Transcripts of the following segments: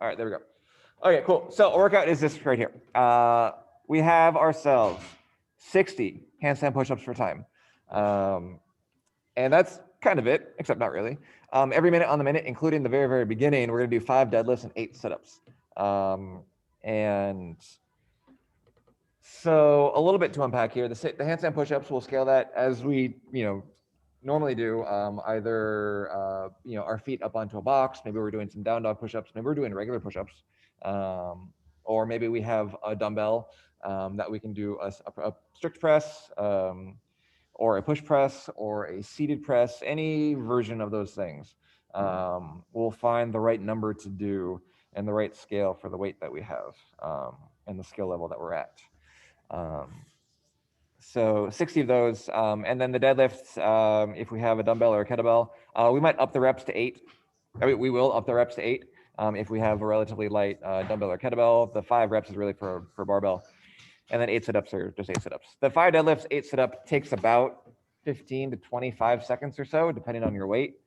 All right, there we go. Okay, cool. So our workout is this right here. We have ourselves 60 handstand push-ups for time. And that's kind of it, except not really. Every minute on the minute, including the very, very beginning, we're gonna do 5 deadlifts and 8 sit-ups. And so a little bit to unpack here. The handstand push-ups, we'll scale that as we, normally do. Either, our feet up onto a box. Maybe we're doing some down dog push-ups. Maybe we're doing regular push-ups. Or maybe we have a dumbbell that we can do a strict press, or a push press, or a seated press, any version of those things. We'll find the right number to do and the right scale for the weight that we have, and the skill level that we're at. So 60 of those, and then the deadlifts, if we have a dumbbell or a kettlebell, we might up the reps to 8. I mean, we will up the reps to 8 if we have a relatively light dumbbell or kettlebell. The 5 reps is really for barbell. And then 8 sit-ups are just 8 sit-ups. The 5 deadlifts, 8 sit-up takes about 15 to 25 seconds or so, depending on your weight.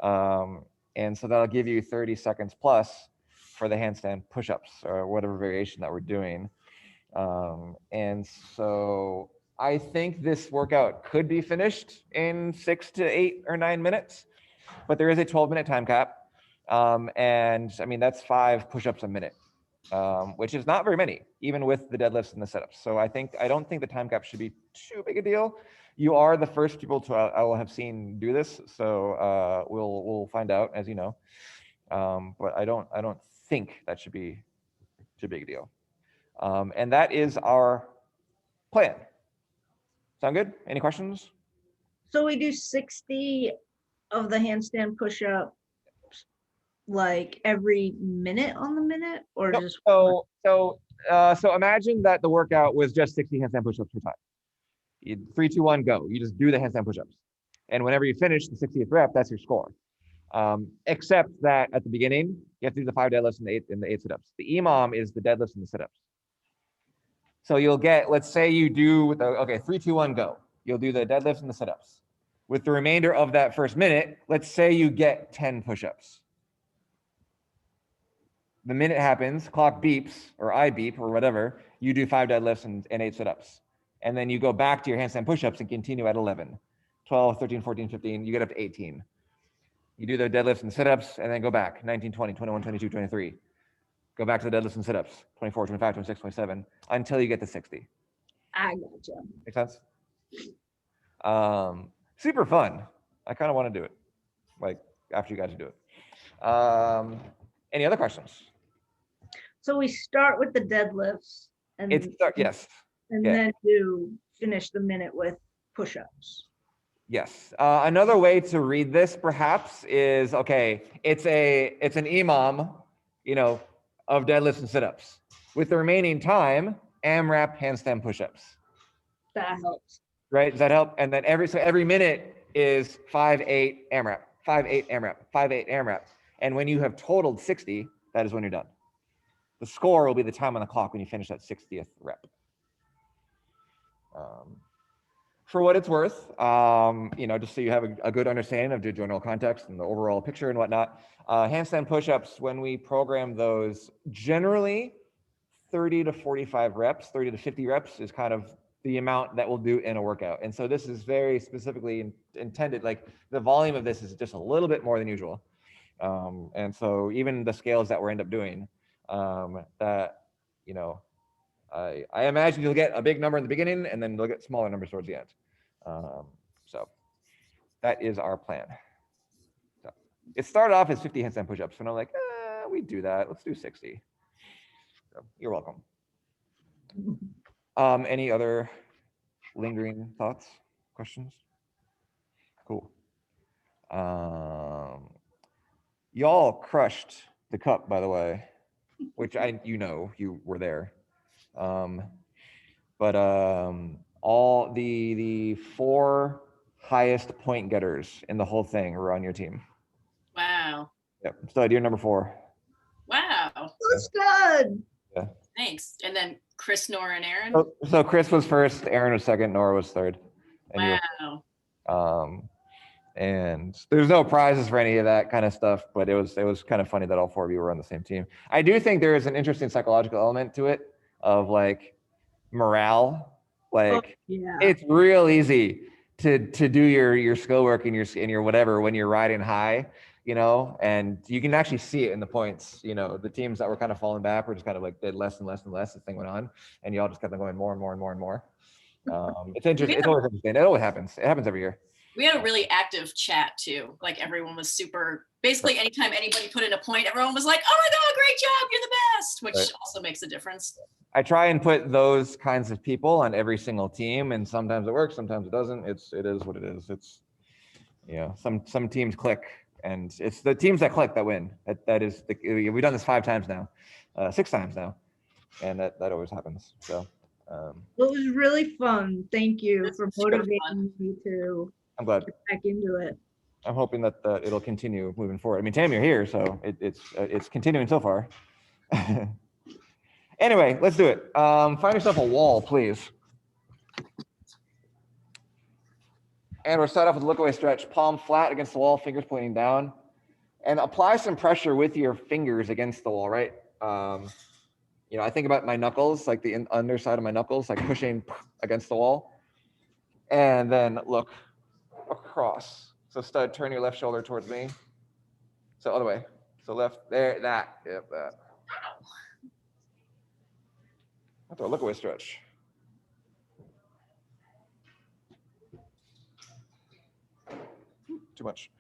And so that'll give you 30 seconds plus for the handstand push-ups or whatever variation that we're doing. And so I think this workout could be finished in 6 to 8 or 9 minutes, but there is a 12-minute time cap. And I mean, that's 5 push-ups a minute, which is not very many, even with the deadlifts and the sit-ups. So I don't think the time cap should be too big a deal. You are the first people I will have seen do this, so we'll find out, as you know. But I don't think that should be too big a deal. And that is our plan. Sound good? Any questions? So we do 60 of the handstand push-ups like every minute on the minute, or Nope. just So imagine that the workout was just 60 handstand push-ups per time. 3, 2, 1, go. You just do the handstand push-ups, and whenever you finish the 60th rep, that's your score. Except that at the beginning, you have to do the 5 deadlifts and the 8 sit-ups. The EMOM is the deadlifts and the sit-ups. So you'll get, let's say you do, 3, 2, 1, go. You'll do the deadlifts and the sit-ups. With the remainder of that first minute, let's say you get 10 push-ups. The minute happens, clock beeps, or I beep, or whatever, you do 5 deadlifts and 8 sit-ups. And then you go back to your handstand push-ups and continue at 11, 12, 13, 14, 15, you get up to 18. You do the deadlifts and sit-ups, and then go back, 19, 20, 21, 22, 23. Go back to the deadlifts and sit-ups, 24, 25, 26, 27, until you get to 60. I gotcha. Make sense? Super fun. I kind of want to do it, like, after you guys do it. Any other questions? So we start with the deadlifts and yes. And then do finish the minute with push-ups. Yes. Another way to read this perhaps is, okay, it's an EMOM, of deadlifts and sit-ups. With the remaining time, AMRAP handstand push-ups. That helps. Right? Does that help? And then every minute is 5, 8 AMRAP, 5, 8 AMRAP, 5, 8 AMRAP. And when you have totaled 60, that is when you're done. The score will be the time on the clock when you finish that 60th rep. For what it's worth, just so you have a good understanding of the general context and the overall picture and whatnot, handstand push-ups, when we program those, generally 30 to 45 reps, 30 to 50 reps is kind of the amount that we'll do in a workout. And so this is very specifically intended, like the volume of this is just a little bit more than usual. And so even the scales that we end up doing, I imagine you'll get a big number in the beginning and then you'll get smaller numbers towards the end. So that is our plan. So it started off as 50 handstand push-ups, and I'm like, we do that. Let's do 60. So you're welcome. Any other lingering thoughts, questions? Cool. Y'all crushed the cup, by the way, which you were there. But all the 4 highest point getters in the whole thing were on your team. Wow. Yep. Stud, you're number 4. Wow. That's good. Yeah. Thanks. And then Chris, Nora, and Aaron. So Chris was first, Aaron was second, Nora was third. And wow. And there's no prizes for any of that kind of stuff, but it was kind of funny that all four of you were on the same team. I do think there is an interesting psychological element to it of like morale. Like Yeah. it's real easy to do your skill work and your whatever when you're riding high, you know, and you can actually see it in the points. You know, the teams that were kind of falling back were just kind of like did less and less and less as thing went on, and y'all just kept on going more and more and more and more. It's interesting. It's always interesting. It always happens. It happens every year. We had a really active chat too. Like everyone was super, basically anytime anybody put in a point, everyone was like, oh my God, great job, you're the best, which Right. also makes a difference. I try and put those kinds of people on every single team, and sometimes it works, sometimes it doesn't. It is what it is. It's, you know, some teams click, and it's the teams that click that win. That is we've done this 5 times now, 6 times now, and that always happens. So It was really fun. Thank you It's for super motivating fun. me to I'm glad. get back into it. I'm hoping that it'll continue moving forward. I mean, Tam, you're here, so it's continuing so far. Anyway, let's do it. Find yourself a wall, please. And we'll start off with a look away stretch. Palm flat against the wall, fingers pointing down. And apply some pressure with your fingers against the wall, right? You know, I think about my knuckles, like the underside of my knuckles, like pushing against the wall. And then look across. So stud, turn your left shoulder towards me. So other way. So left, there, that, yep, that. That's a look away stretch. Too much.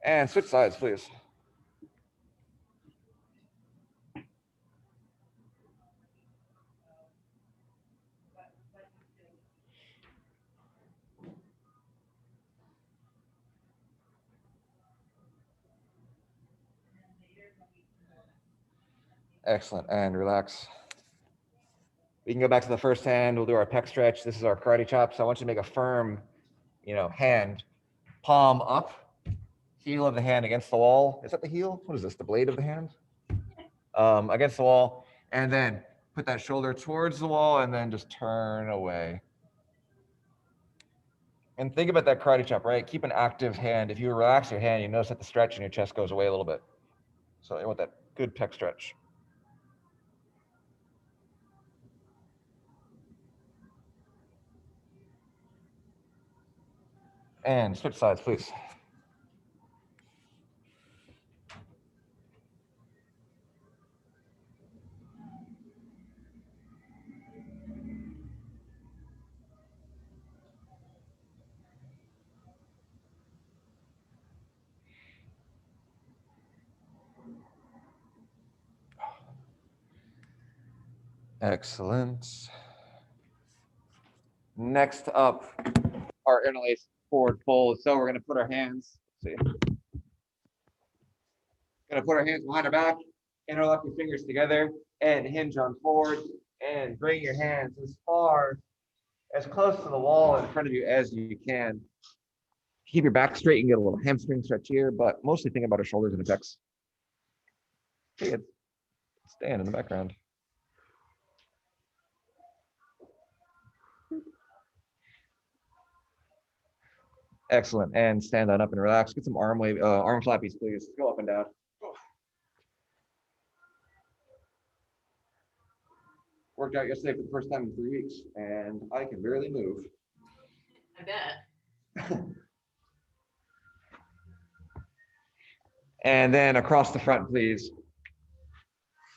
And switch sides, please. Excellent, and relax. We can go back to the first hand. We'll do our pec stretch. This is our karate chop. So I want you to make a firm, you know, hand, palm up, heel of the hand against the wall. Is that the heel? What is this, the blade of the hand? Against the wall. And then put that shoulder towards the wall and then just turn away. And think about that karate chop, right? Keep an active hand. If you relax your hand, you notice that the stretch in your chest goes away a little bit. So you want that good pec stretch. And switch sides, please. Excellent. Next up, our interlace forward fold. So we're going to put our hands, let's see. Going to put our hands behind our back, interlock your fingers together and hinge on forward and bring your hands as far, as close to the wall in front of you as you can. Keep your back straight. You can get a little hamstring stretch here, but mostly think about our shoulders and the pecs. Okay, stand in the background. Excellent. And stand on up and relax. Get some arm wave, arm flappies, please. Go up and down. Worked out yesterday for the first time in 3 weeks, and I can barely move. I bet. And then across the front, please.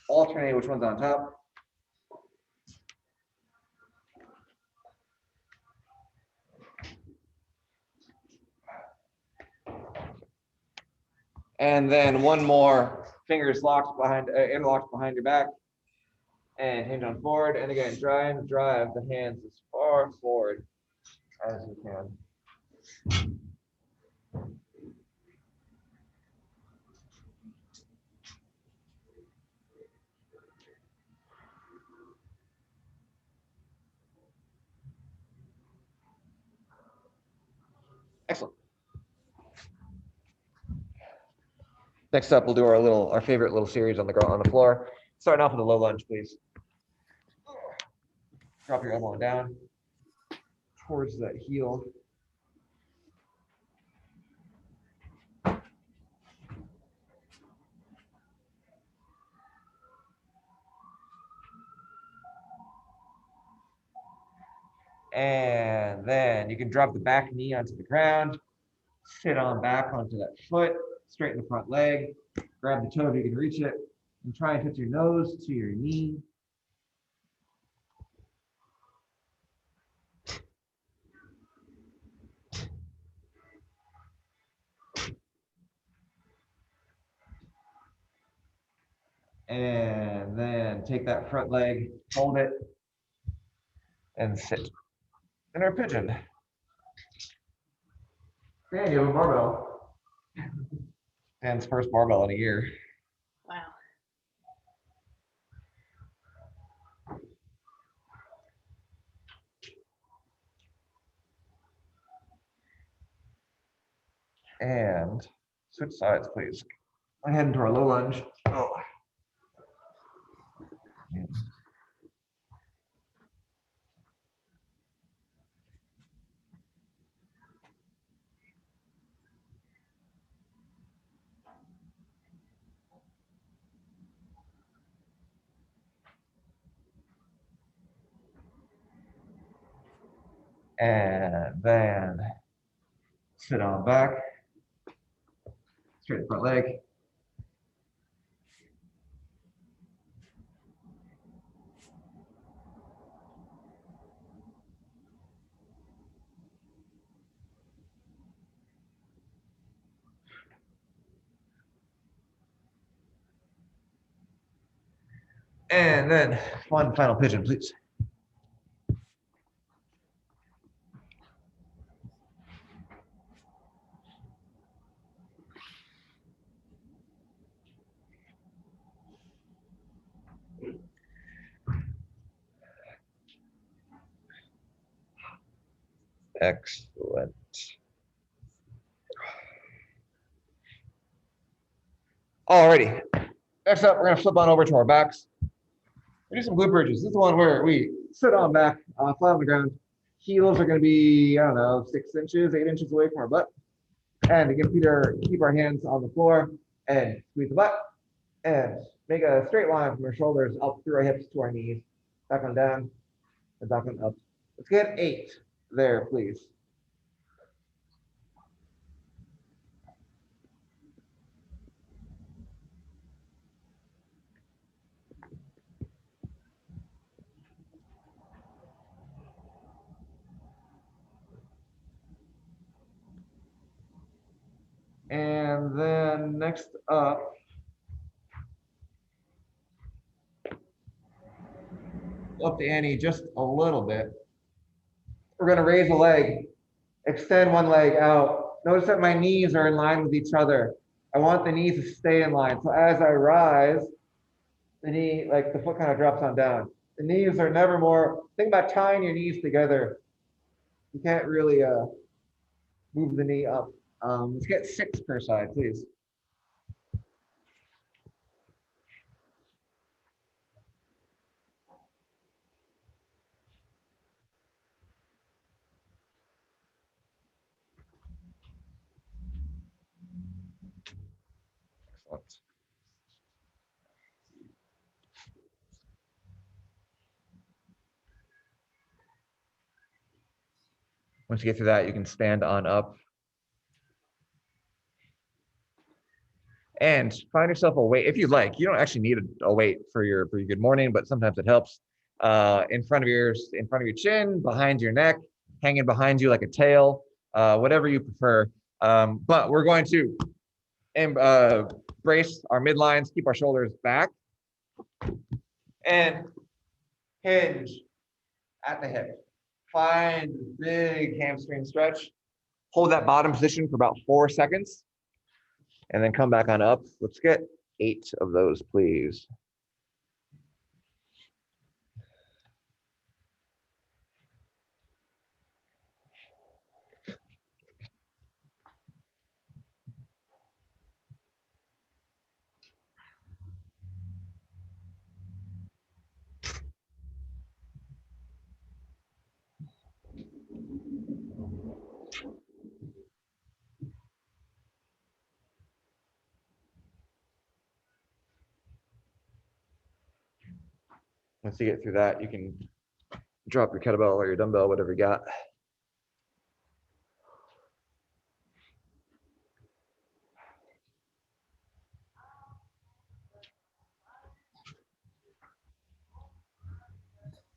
Alternate which one's on top. And then one more, fingers locked behind, interlocked behind your back. And hinge on forward. And again, try and drive the hands as far forward as you can. Excellent. Next up, we'll do our favorite little series on the floor. Starting off with a low lunge, please. Drop your elbow down towards that heel. And then you can drop the back knee onto the ground, sit on back onto that foot, straighten the front leg, grab the toe if you can reach it, and try and touch your nose to your knee. And then take that front leg, hold it, and sit in our pigeon. And you have a barbell. Dan's first barbell in a year. Wow. And switch sides, please. I head into our low lunge. Oh. And then sit on back, straight front leg. And then one final pigeon, please. Excellent. Alrighty. Next up, we're gonna flip on over to our backs. We do some glute bridges. This is the one where we sit on back, flat on the ground. Heels are gonna be, I don't know, 6 inches, 8 inches away from our butt. And we can keep our hands on the floor and squeeze the butt and make a straight line from our shoulders up through our hips to our knees, back on down and back on up. Let's get 8 there, please. And then next up, up the ante just a little bit. We're gonna raise a leg, extend one leg out. Notice that my knees are in line with each other. I want the knees to stay in line. So as I rise, the knee, like the foot kind of drops on down. The knees are never more, think about tying your knees together. You can't really move the knee up. Let's get 6 per side, please. Excellent. Once you get through that, you can stand on up. And find yourself a weight if you like. You don't actually need a weight for your good morning, but sometimes it helps. In front of your chin, behind your neck, hanging behind you like a tail, whatever you prefer. But we're going to brace our midlines, keep our shoulders back, and hinge at the hip. Find big hamstring stretch. Hold that bottom position for about 4 seconds. And then come back on up. Let's get 8 of those, please. Once you get through that, you can Drop your kettlebell or your dumbbell, whatever you got.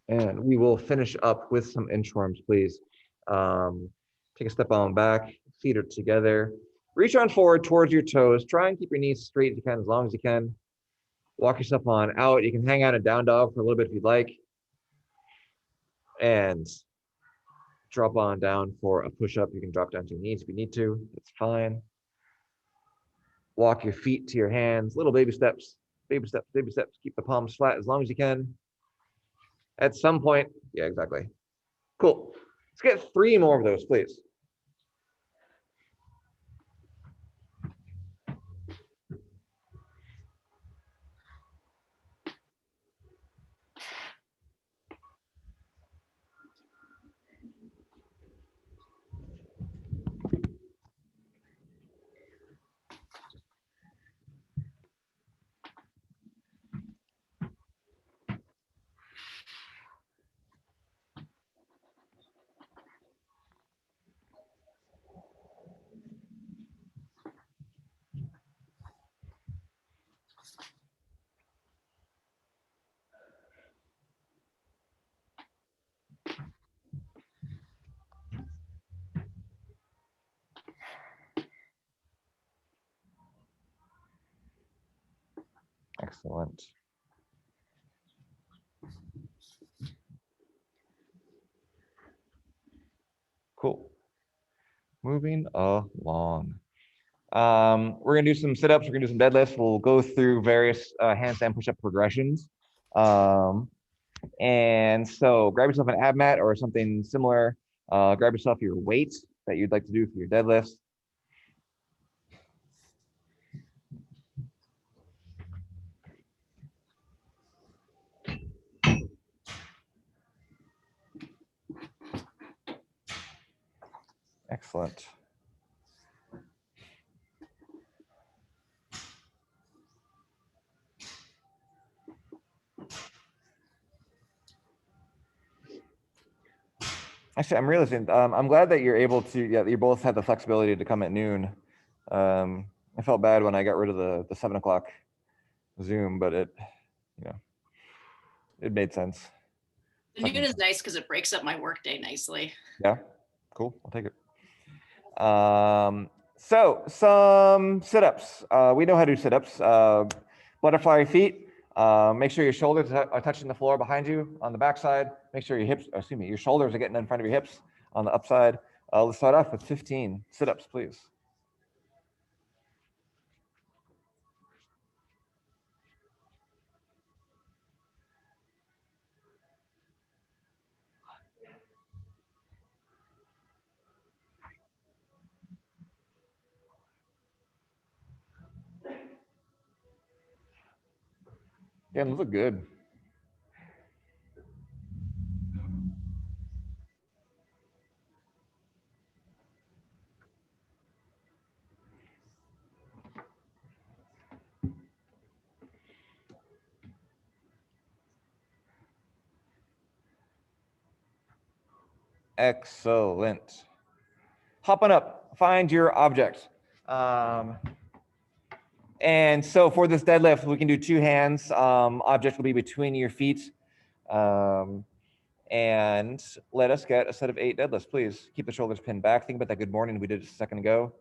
And we will finish up with some inchworms, please. Take a step on back, feet are together. Reach on forward towards your toes. Try and keep your knees straight if you can, as long as you can. Walk yourself on out. You can hang out in down dog for a little bit if you'd like. And drop on down for a push-up. You can drop down to your knees if you need to. That's fine. Walk your feet to your hands. Little baby steps, baby steps, baby steps. Keep the palms flat as long as you can. At some point, yeah, exactly. Cool. Let's get 3 more of those, please. Excellent. Cool. Moving along. We're gonna do some sit-ups, we're gonna do some deadlifts. We'll go through various handstand push-up progressions. And so grab yourself an ab mat or something similar. Grab yourself your weight that you'd like to do for your deadlifts. Excellent. Actually, I'm realizing, I'm glad that you're able to, yeah, you both had the flexibility to come at noon. I felt bad when I got rid of the 7 o'clock Zoom, but it, you know, it made sense. The noon is nice because it breaks up my workday nicely. Yeah, cool, I'll take it. So some sit-ups. We know how to do sit-ups. Butterfly feet. Make sure your shoulders are touching the floor behind you on the backside. Make sure your hips, excuse me, your shoulders are getting in front of your hips on the upside. Let's start off with 15 sit-ups, please. Yeah, those look good. Excellent. Hopping up, find your object. And so for this deadlift, we can do 2 hands. Object will be between your feet. And let us get a set of 8 deadlifts, please. Keep the shoulders pinned back. Think about that good morning we did just a second ago.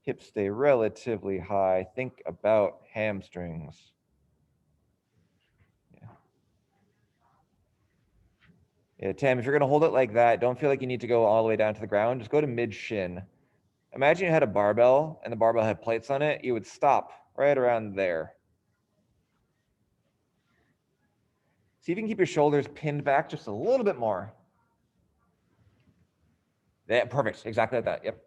Hips stay relatively high. Think about hamstrings. Yeah, Tam, if you're gonna hold it like that, don't feel like you need to go all the way down to the ground. Just go to mid shin. Imagine you had a barbell and the barbell had plates on it. You would stop right around there. See if you can keep your shoulders pinned back just a little bit more. Yeah, perfect, exactly like that, yep.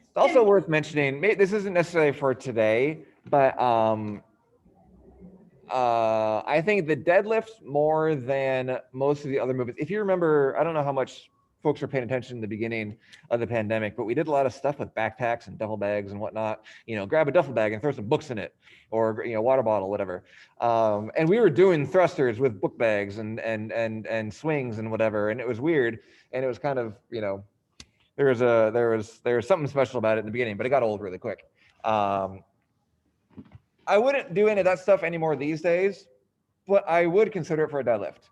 It's also worth mentioning, this isn't necessarily for today, but I think the deadlift more than most of the other movements. If you remember, I don't know how much folks were paying attention in the beginning of the pandemic, but we did a lot of stuff with backpacks and duffel bags and whatnot. Grab a duffel bag and throw some books in it, or water bottle, whatever. And we were doing thrusters with book bags and swings and whatever, and it was weird, and it was kind of there was something special about it in the beginning, but it got old really quick. I wouldn't do any of that stuff anymore these days, but I would consider it for a deadlift,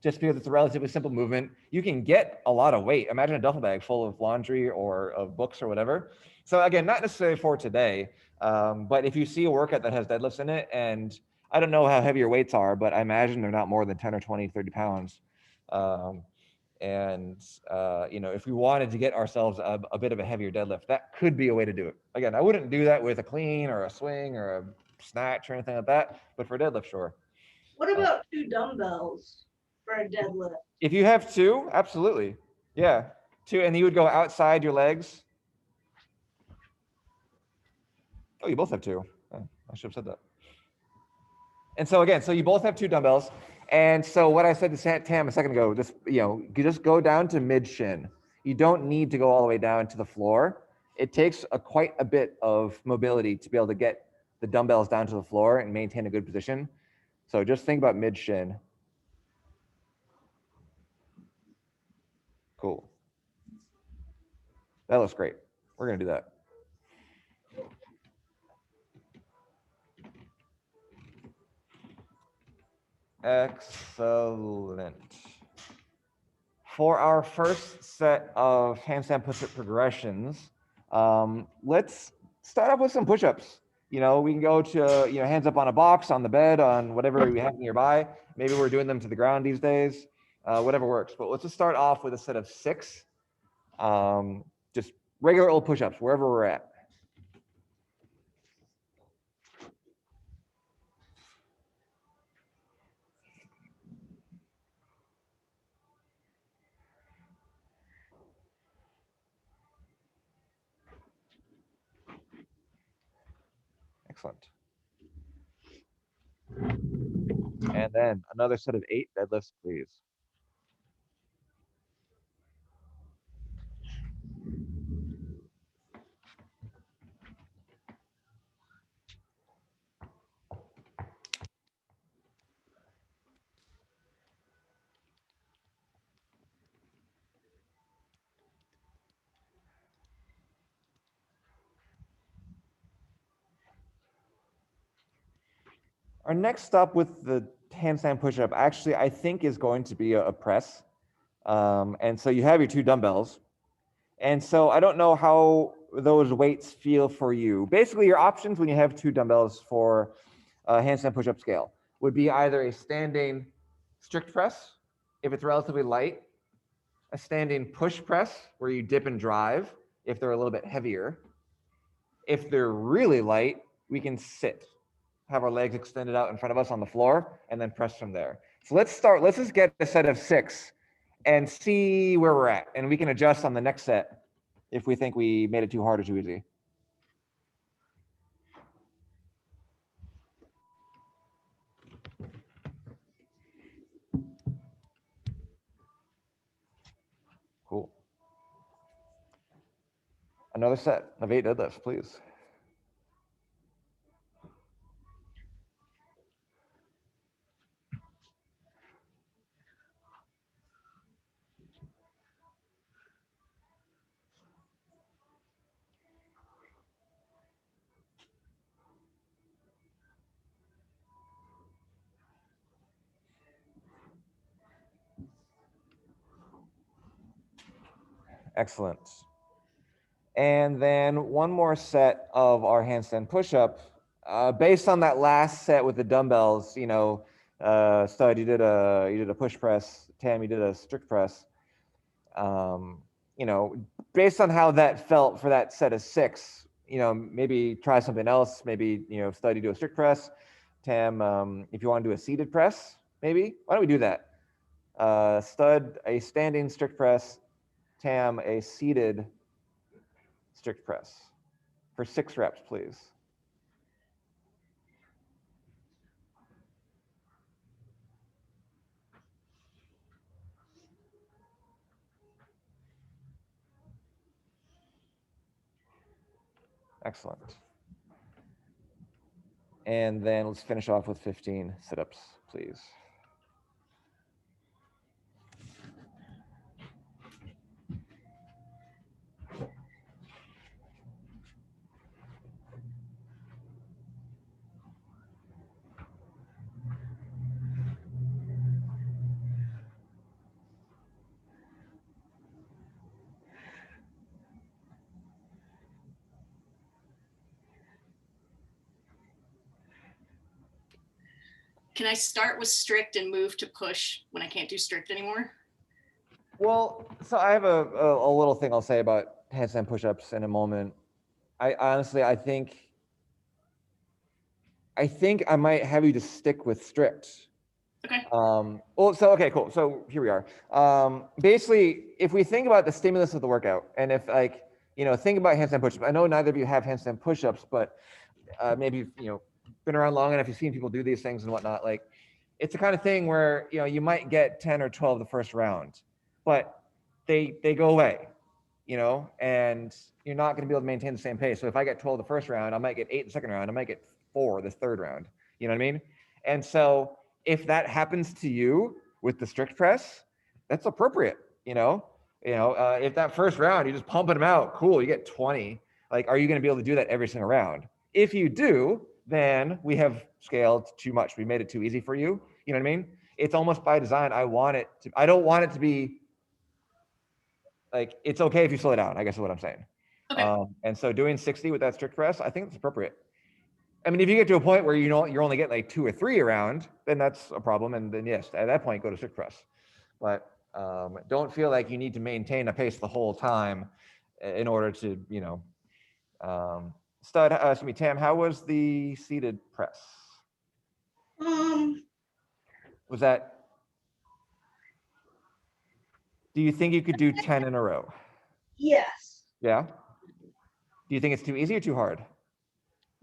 just because it's a relatively simple movement. You can get a lot of weight. Imagine a duffel bag full of laundry or of books or whatever. So again, not necessarily for today, but if you see a workout that has deadlifts in it, and I don't know how heavy your weights are, but I imagine they're not more than 10 or 20, 30 pounds. If we wanted to get ourselves a bit of a heavier deadlift, that could be a way to do it. Again, I wouldn't do that with a clean or a swing or a snatch or anything like that, but for a deadlift, sure. What about 2 dumbbells for a deadlift? If you have 2, absolutely. Yeah, 2, and you would go outside your legs. Oh, you both have 2. Oh, I should have said that. And so again, you both have 2 dumbbells. And so what I said to Tam a second ago, you just go down to mid shin. You don't need to go all the way down to the floor. It takes quite a bit of mobility to be able to get the dumbbells down to the floor and maintain a good position. So just think about mid shin. Cool. That looks great. We're gonna do that. Excellent. For our first set of handstand push-up progressions, let's start off with some push-ups. We can go to, hands up on a box, on the bed, on whatever we have nearby. Maybe we're doing them to the ground these days, whatever works. But let's just start off with a set of 6, just regular old push-ups, wherever we're at. Excellent. And then another set of 8 deadlifts, please. Our next stop with the handstand push-up actually, I think, is going to be a press. And so you have your 2 dumbbells. And so I don't know how those weights feel for you. Basically, your options when you have 2 dumbbells for a handstand push-up scale would be either a standing strict press, if it's relatively light, a standing push press, where you dip and drive, if they're a little bit heavier. If they're really light, we can sit, have our legs extended out in front of us on the floor, and then press from there. So let's just get a set of 6 and see where we're at. And we can adjust on the next set if we think we made it too hard or too easy. Cool. Another set of 8 deadlifts, please. Excellent. And then one more set of our handstand push-up. Based on that last set with the dumbbells, Stud, you did a push press. Tam, you did a strict press. Based on how that felt for that set of 6, maybe try something else. Maybe, Stud, you do a strict press. Tam, if you want to do a seated press, maybe. Why don't we do that? Stud, a standing strict press. Tam, a seated strict press for 6 reps, please. Excellent. And then let's finish off with 15 sit-ups, please. Can I start with strict and move to push when I can't do strict anymore? Well, so I have a little thing I'll say about handstand push-ups in a moment. I honestly, I think I might have you to stick with strict. Okay. Well, so, okay, cool. So here we are. Basically, if we think about the stimulus of the workout, and if like, think about handstand push-ups. I know neither of you have handstand push-ups, but maybe, been around long enough, you've seen people do these things and whatnot. Like, it's the kind of thing where, you might get 10 or 12 the first round, but they go away, and you're not going to be able to maintain the same pace. So if I get 12 the first round, I might get 8 the second round, I might get 4 the third round. You know what I mean? And so if that happens to you with the strict press, that's appropriate. If that first round you're just pumping them out, cool, you get 20. Like, are you going to be able to do that every single round? If you do, then we have scaled too much. We made it too easy for you. You know what I mean? It's almost by design. I don't want it to be like, it's okay if you slow it down, I guess is what I'm saying. Okay. And so doing 60 with that strict press, I think it's appropriate. I mean, if you get to a point where you're only getting like 2 or 3 around, then that's a problem. And then yes, at that point, go to strict press. But don't feel like you need to maintain a pace the whole time in order to, Tam, how was the seated press? Was that, do you think you could do 10 in a row? Yes. Yeah. Do you think it's too easy or too hard?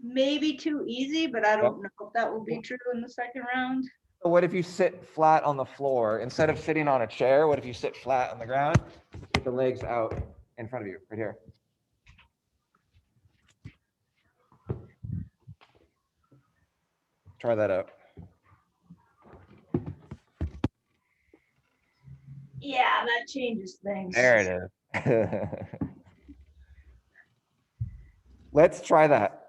Maybe too easy, but I don't know if that will be true in the second round. So what if you sit flat on the floor instead of sitting on a chair? What if you sit flat on the ground with the legs out in front of you, right here? Try that out. Yeah, that changes things. There it is. Let's try that.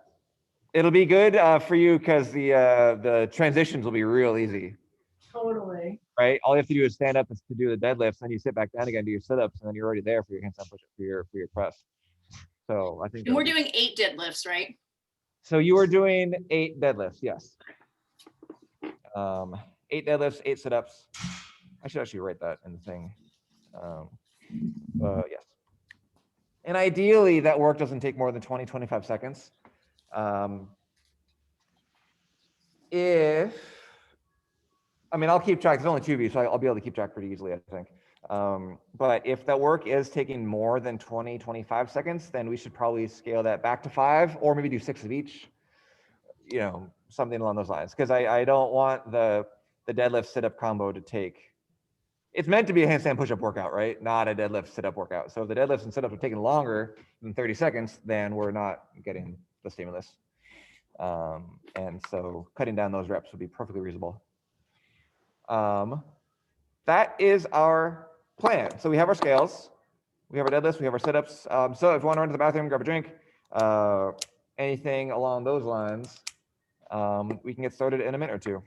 It'll be good for you because the transitions will be real easy. Totally. Right? All you have to do is stand up to do the deadlifts, then you sit back down again, do your sit-ups, and then you're already there for your handstand push-up for your press. So I think. And we're doing 8 deadlifts, right? So you are doing 8 deadlifts, yes. 8 deadlifts, 8 sit-ups. I should actually write that in the thing. Yes. And ideally, that work doesn't take more than 20, 25 seconds. I'll keep track. There's only 2 of you, so I'll be able to keep track pretty easily, I think. But if that work is taking more than 20, 25 seconds, then we should probably scale that back to 5, or maybe do 6 of each, something along those lines. Because I don't want the deadlift sit-up combo to take, it's meant to be a handstand push-up workout, right? Not a deadlift sit-up workout. So if the deadlifts and sit-ups are taking longer than 30 seconds, then we're not getting the stimulus. And so cutting down those reps would be perfectly reasonable. That is our plan. So we have our scales, we have our deadlifts, we have our sit-ups. So if you want to run to the bathroom, grab a drink, anything along those lines, we can get started in a minute or 2.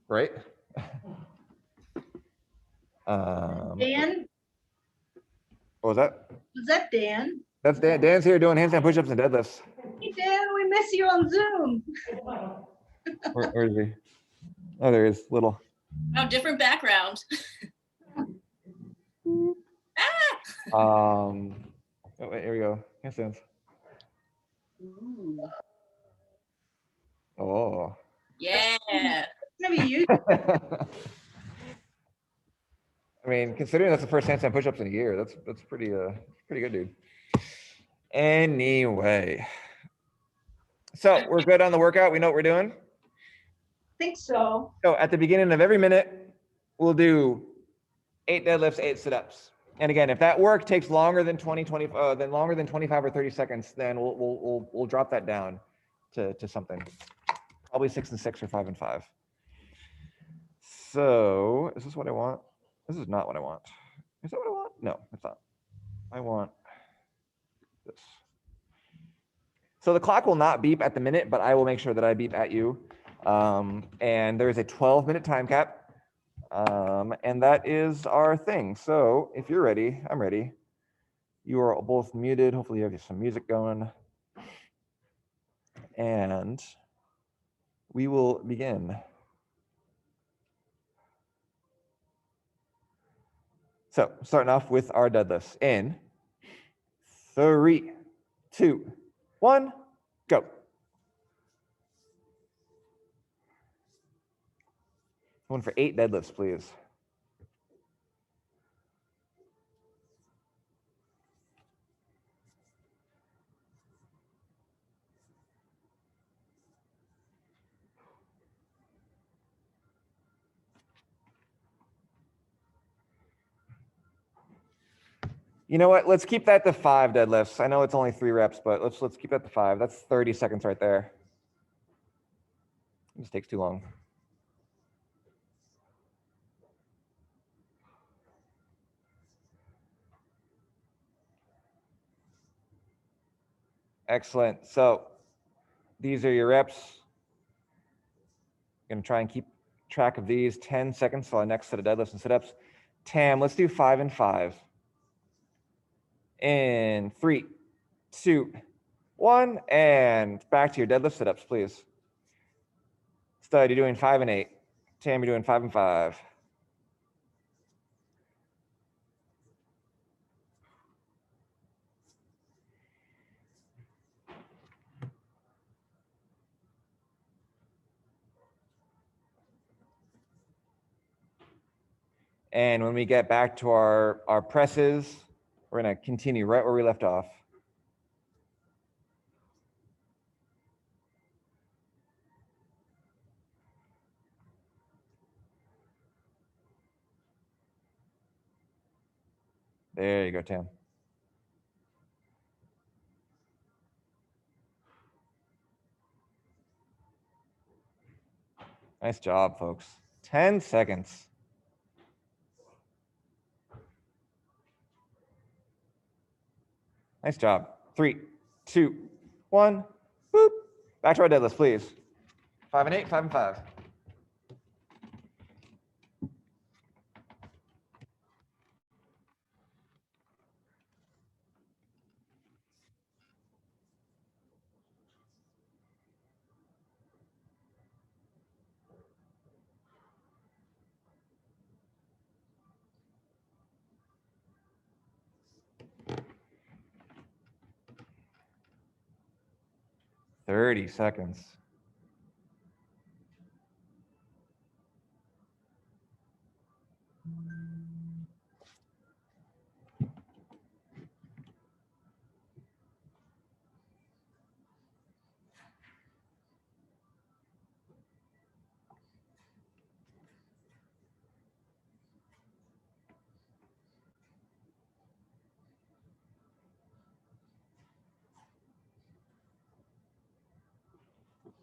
Right? Dan, What was that? was that Dan? That's Dan. Dan's here doing handstand push-ups and deadlifts. Hey Dan, we miss you on Zoom. Where is he? Oh, there he is, little. Oh, different background. Oh, wait, here we go. Handstands. Ooh. Oh. Yeah. It's gonna be you. I mean, considering that's the first handstand push-ups in a year, that's pretty good, dude. Anyway, so we're good on the workout. We know what we're doing. Think so. So at the beginning of every minute, we'll do 8 deadlifts, 8 sit-ups. And again, if that work takes longer than 25 or 30 seconds, then we'll drop that down to something, probably 6 and 6 or 5 and 5. So is this what I want? This is not what I want. Is that what I want? No, it's not. I want this. So the clock will not beep at the minute, but I will make sure that I beep at you. And there's a 12-minute time cap. And that is our thing. So if you're ready, I'm ready. You are both muted. Hopefully you have some music going. And we will begin. So starting off with our deadlifts in 3, 2, 1, go. Going for 8 deadlifts, please. You know what? Let's keep that to 5 deadlifts. I know it's only 3 reps, but let's keep that to 5. That's 30 seconds right there. This takes too long. Excellent. So these are your reps. Going to try and keep track of these. 10 seconds for our next set of deadlifts and sit-ups. Tam, let's do 5 and 5. In 3, 2, 1, and back to your deadlift sit-ups, please. Stud, you're doing 5 and 8. Tam, you're doing 5 and 5. And when we get back to our presses, we're going to continue right where we left off. There you go, Tam. Nice job, folks. 10 seconds. Nice job. 3, 2, 1. Boop. Back to our deadlifts, please. 5 and 8, 5 and 5. Thirty seconds.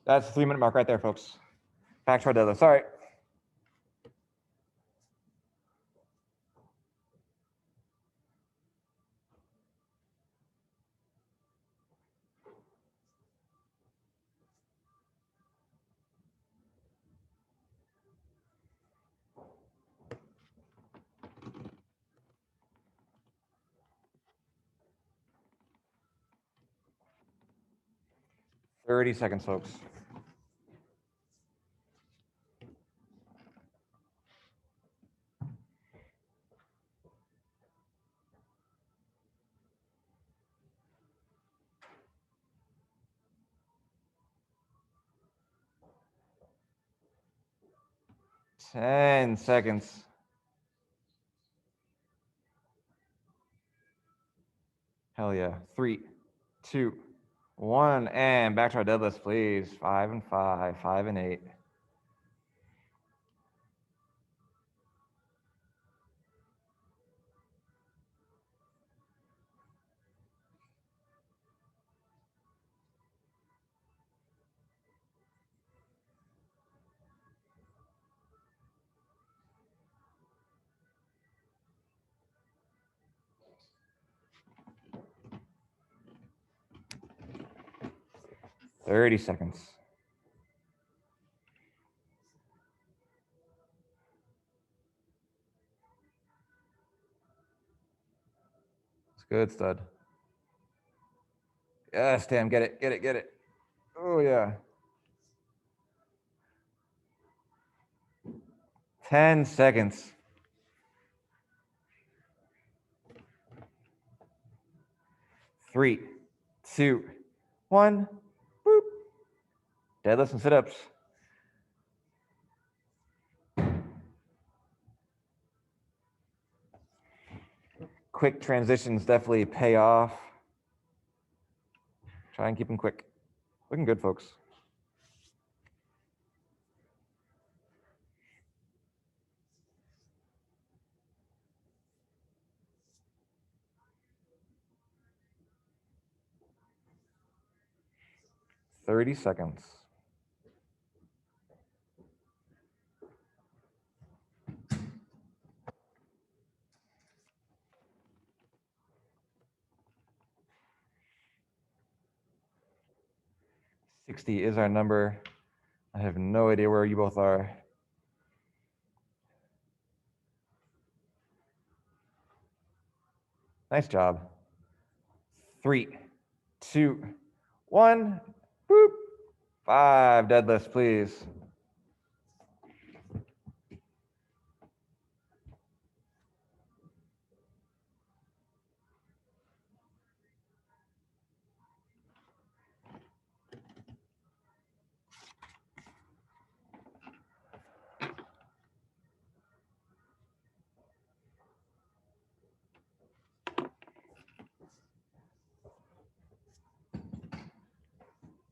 That's the 3-minute mark right there, folks. Back to our deadlift. Sorry. Thirty seconds, folks. 10 seconds. Hell yeah. 3, 2, 1, and back to our deadlifts, please. 5 and 5, 5 and 8. Thirty seconds. It's good, stud. Yes, damn, get it, get it, get it. Oh, yeah. 10 seconds. 3, 2, 1. Boop. Deadlifts and sit-ups. Quick transitions definitely pay off. Try and keep them quick. Looking good, folks. Thirty seconds. $60 is our number. I have no idea where you both are. Nice job. 3, 2, 1. Boop. 5 deadlifts, please.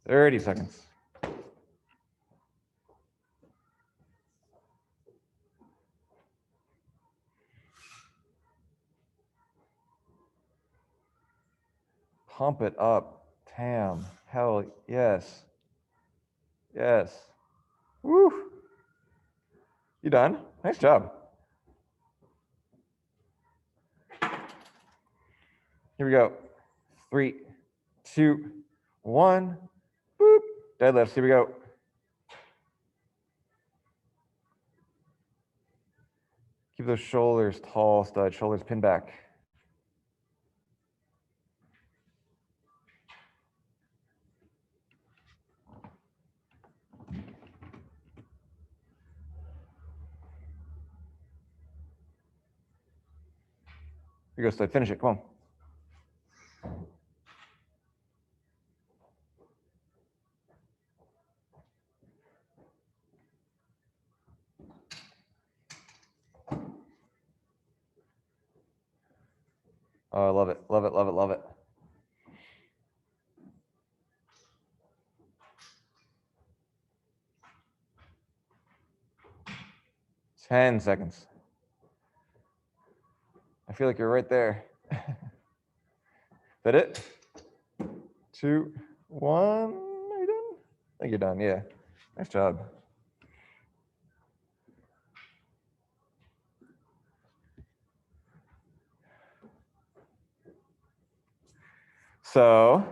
Thirty seconds. Pump it up. Damn. Hell yes. Yes. Woo. You done? Nice job. Here we go. 3, 2, 1. Boop. Deadlifts. Here we go. Keep those shoulders tall, stud. Shoulders pinned back. Here you go, stud. Finish it. Come on. Oh, I love it. Love it. Love it. Love it. Ten seconds. I feel like you're right there. Is that it? 2, 1. Are you done? I think you're done. Yeah. Nice job. So,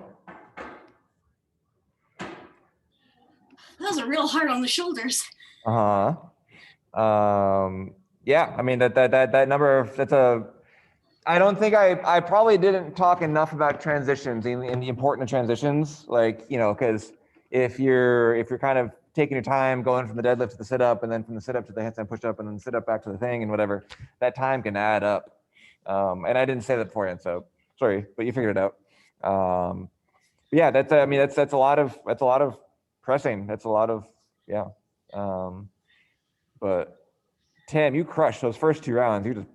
Those are real hard on the shoulders. yeah, I mean that number, that's a, I don't think I probably didn't talk enough about transitions and the importance of transitions, like, you know, because if you're kind of taking your time going from the deadlift to the sit up and then from the sit up to the handstand push up and then sit up back to the thing and whatever, that time can add up. And I didn't say that beforehand, so sorry, but you figured it out. Yeah, that's I mean that's a lot of pressing. That's a lot of, yeah. But Tim, you crushed those first 2 rounds. You just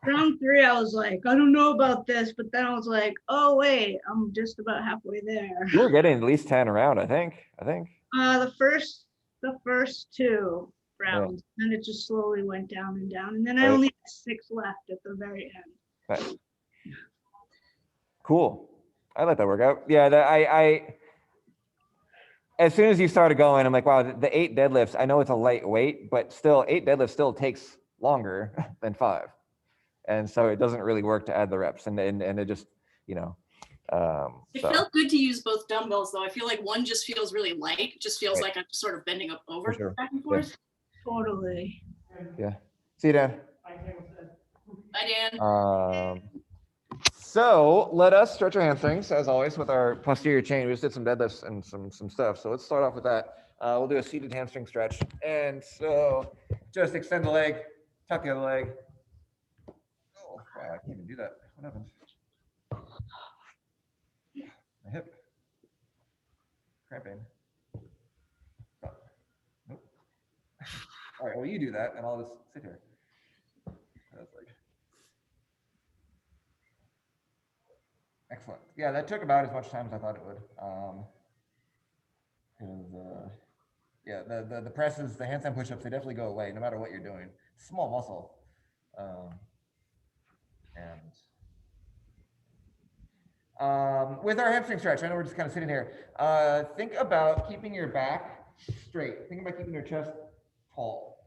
Round 3, I was like, I don't know about this, but then I was like, oh wait, I'm just about halfway there. you were getting at least 10 a round, I think. The first 2 rounds, and it just slowly went down and down, and then I Right. only had 6 left at the very end. Nice. Cool. I let that work out. Yeah, I as soon as you started going, I'm like, wow, the 8 deadlifts, I know it's a light weight, but still 8 deadlifts still takes longer than 5. And so it doesn't really work to add the reps, and it just, you know, It so felt good to use both dumbbells though. I feel like one just feels really light. It just feels Right. like I'm sort of bending up over sure. back and Yeah. forth. Totally. yeah. See you, Dan. Bye, Dan. So let us stretch our hamstrings as always with our posterior chain. We just did some deadlifts and some stuff. So let's start off with that. We'll do a seated hamstring stretch. And so just extend the leg, tuck the other leg. Oh, wow, I can't even do that. What happened? My hip. Cramping. Oh, nope. All right, well, you do that and I'll just sit here. That's like... Excellent. Yeah, that took about as much time as I thought it would. Yeah, the presses, the handstand push-ups, they definitely go away no matter what you're doing. Small muscle. With our hamstring stretch, I know we're just kind of sitting here. Think about keeping your back straight. Think about keeping your chest tall.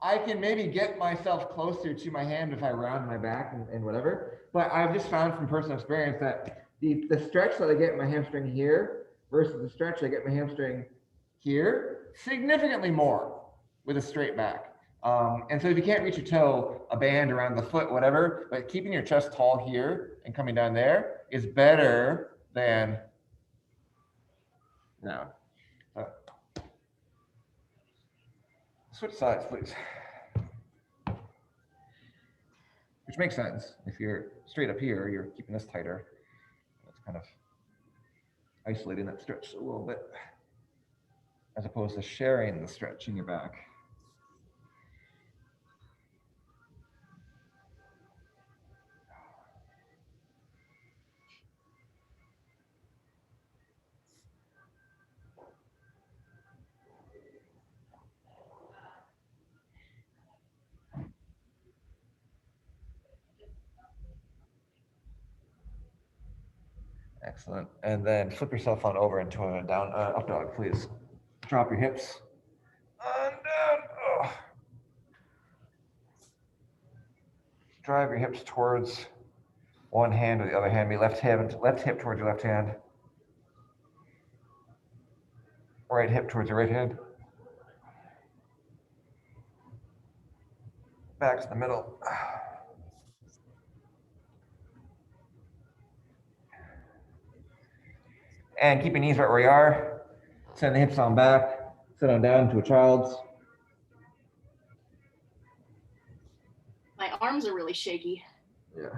I can maybe get myself closer to my hand if I round my back and whatever, but I've just found from personal experience that the stretch that I get in my hamstring here versus the stretch I get in my hamstring here, significantly more with a straight back. And so if you can't reach your toe, a band around the foot, whatever, but keeping your chest tall here and coming down there is better than no. Switch sides, please. Which makes sense. If you're straight up here, you're keeping this tighter. That's kind of isolating that stretch a little bit, as opposed to sharing the stretch in your back. Excellent. And then flip yourself on over into a down up dog, please. Drop your hips. And down. Oh. Drive your hips towards one hand or the other hand. Be left hip towards your left hand. Right hip towards your right hand. Back to the middle. And keep your knees right where you are. Send the hips on back. Sit on down to a child's. My arms are really shaky. Yeah.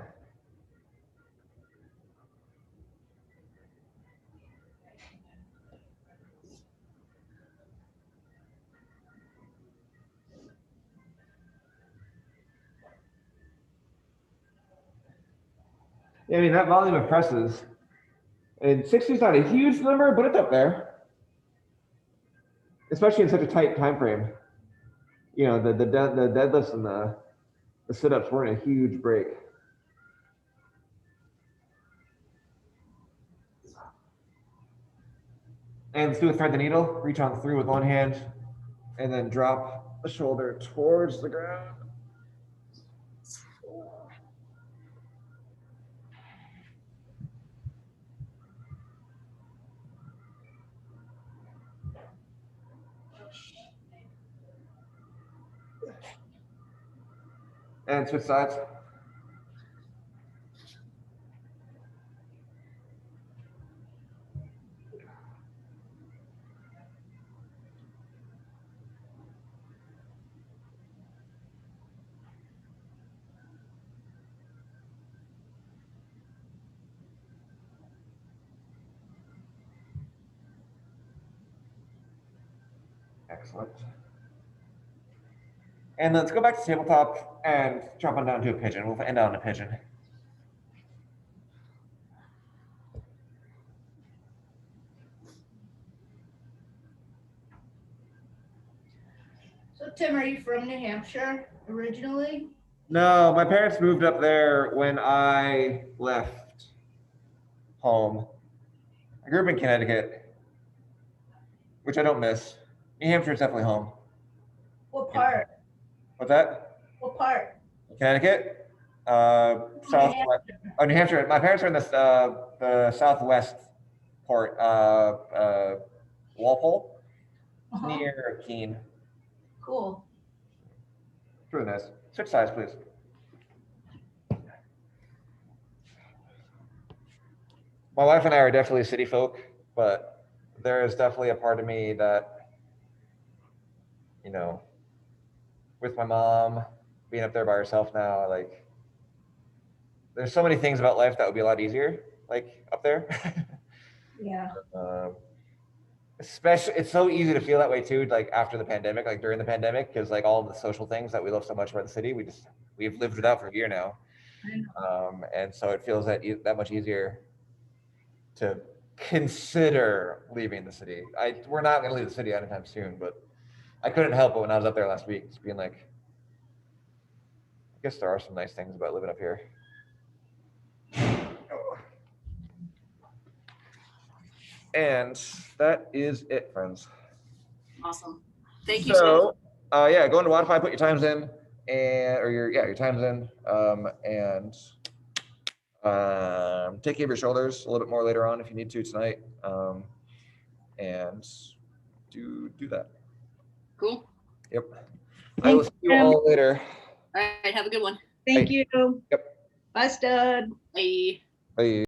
Yeah, I mean, that volume of presses, and 60 is not a huge number, but it's up there. Especially in such a tight time frame. You know, the deadlifts and the sit-ups weren't a huge break. And let's do a thread the needle. Reach on through with one hand, and then drop the shoulder towards the ground. And switch sides. Excellent. And let's go back to tabletop and drop on down to a pigeon. We'll end on a pigeon. So Tim, are you from New Hampshire originally? No, my parents moved up there when I left home. I grew up in Connecticut, which I don't miss. New Hampshire is definitely home. What part? What's that? What part? Connecticut? South. Oh, New Hampshire. My parents are in the southwest port, Walpole, near Keene. Cool. It's really nice. Switch sides, please. My wife and I are definitely city folk, but there is definitely a part of me that, you know, with my mom being up there by herself now, like, there's so many things about life that would be a lot easier, like up there. Yeah. Especially, it's so easy to feel that way too, like after the pandemic, like during the pandemic, because like all of the social things that we love so much about the city, we've lived without for a year now. And so it feels that much easier to consider leaving the city. We're not going to leave the city anytime soon, but I couldn't help it when I was up there last week, just being like, I guess there are some nice things about living up here. And that is it, friends. Awesome. Thank you so much. So, yeah, go into Wodify, put your times in, or your times in, and take care of your shoulders a little bit more later on if you need to tonight, and do that. Cool. Yep. I will Thanks, see you all later. All right. Have a good one. Thank you. Yep. Bye, stud. Bye. Bye.